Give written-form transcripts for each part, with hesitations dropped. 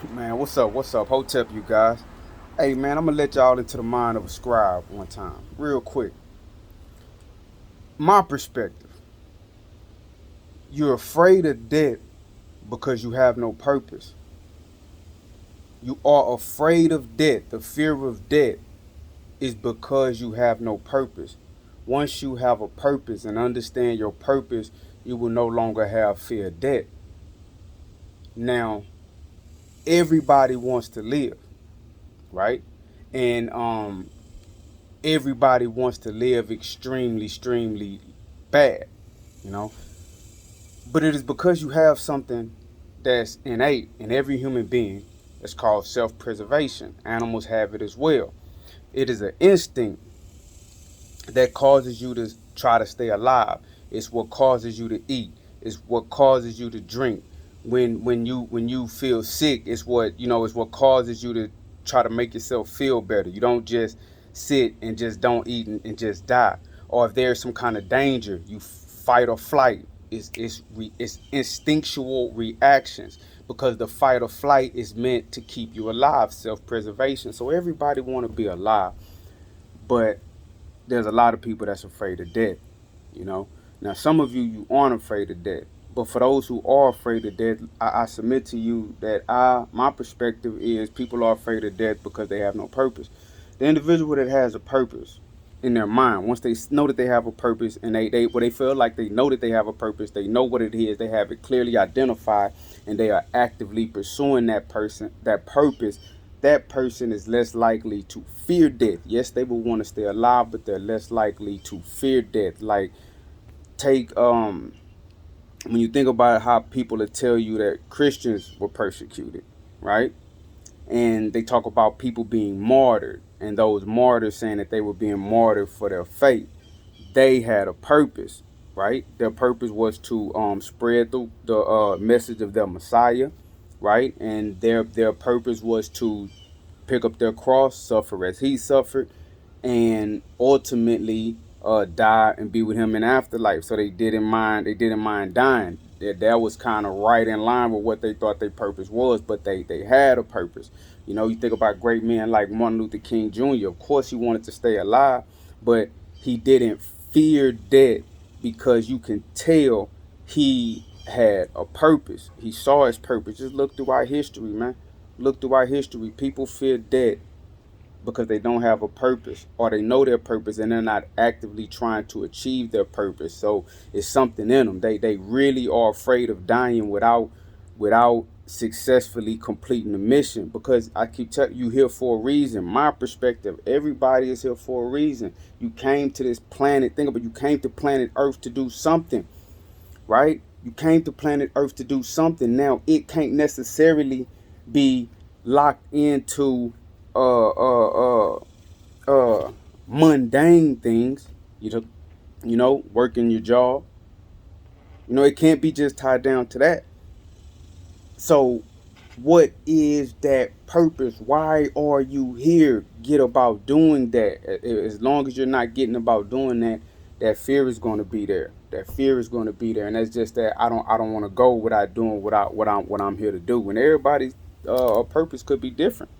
Man, what's up? What's up? Hotep, you guys. Hey, man, I'm gonna let y'all into the mind of a scribe one time, real quick. My perspective: you're afraid of death because you have no purpose. You are afraid of death. The fear of death is because you have no purpose. Once you have a purpose and understand your purpose, you will no longer have fear of death. Now, everybody wants to live, right? And everybody wants to live extremely bad, you know. But it is because you have something that's innate in every human being. It's called self-preservation. Animals have it as well. It is an instinct that causes you to try to stay alive. It's what causes you to eat. It's what causes you to drink. When you feel sick, it's what causes you to try to make yourself feel better. You don't just sit and just don't eat and just die. Or if there's some kind of danger, you fight or flight. It's instinctual reactions because the fight or flight is meant to keep you alive, self-preservation. So everybody want to be alive, but there's a lot of people that's afraid of death, you know. Now, some of you aren't afraid of death, but for those who are afraid of death, I submit to you that my perspective is people are afraid of death because they have no purpose. The individual that has a purpose in their mind, once they know that they have a purpose and they feel like they know that they have a purpose, they know what it is, they have it clearly identified, and they are actively pursuing that purpose, that person is less likely to fear death. Yes, they will want to stay alive, but they're less likely to fear death. Like, take when you think about how people will tell you that Christians were persecuted, right? And they talk about people being martyred, and those martyrs saying that they were being martyred for their faith. They had a purpose, right? Their purpose was to spread the message of their Messiah, right? And their purpose was to pick up their cross, suffer as he suffered, and ultimately die and be with him in afterlife. So they didn't mind dying. That was kind of right in line with what they thought their purpose was, but they had a purpose. You know, you think about great men like Martin Luther King Jr. Of course, he wanted to stay alive, but he didn't fear death because you can tell he had a purpose. He saw his purpose. Just look through our history, man. Look through our history. People fear death because they don't have a purpose, or they know their purpose and they're not actively trying to achieve their purpose. So it's something in them. They really are afraid of dying without successfully completing the mission, because I keep telling you, here for a reason. My perspective, everybody is here for a reason. You came to this planet, think about it, you came to planet Earth to do something, right? You came to planet Earth to do something. Now, it can't necessarily be locked into uh uh uh mundane things, you know, working your job. It can't be just tied down to that. So what is that purpose? Why are you here? Get about doing that. As long as you're not getting about doing that, that fear is going to be there. That fear is going to be there, and that's just that I don't want to go without doing what I'm here to do. And everybody's purpose could be different.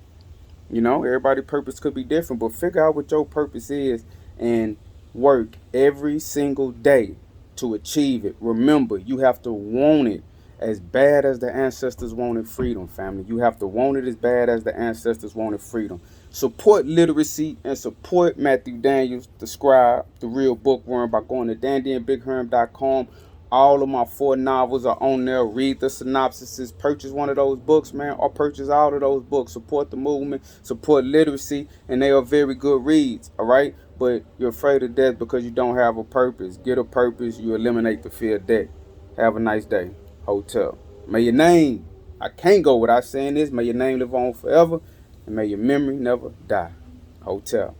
Everybody's purpose could be different, but figure out what your purpose is and work every single day to achieve it. Remember, you have to want it as bad as the ancestors wanted freedom, family. You have to want it as bad as the ancestors wanted freedom. Support literacy and support Matthew Daniels, the Scribe, the Real Bookworm, by going to dandyandbigherm.com. All of my 4 novels are on there. Read the synopsises. Purchase one of those books, man, or purchase all of those books. Support the movement. Support literacy, and they are very good reads, all right? But you're afraid of death because you don't have a purpose. Get a purpose. You eliminate the fear of death. Have a nice day. Hotel. May your name, I can't go without saying this, may your name live on forever, and may your memory never die. Hotel.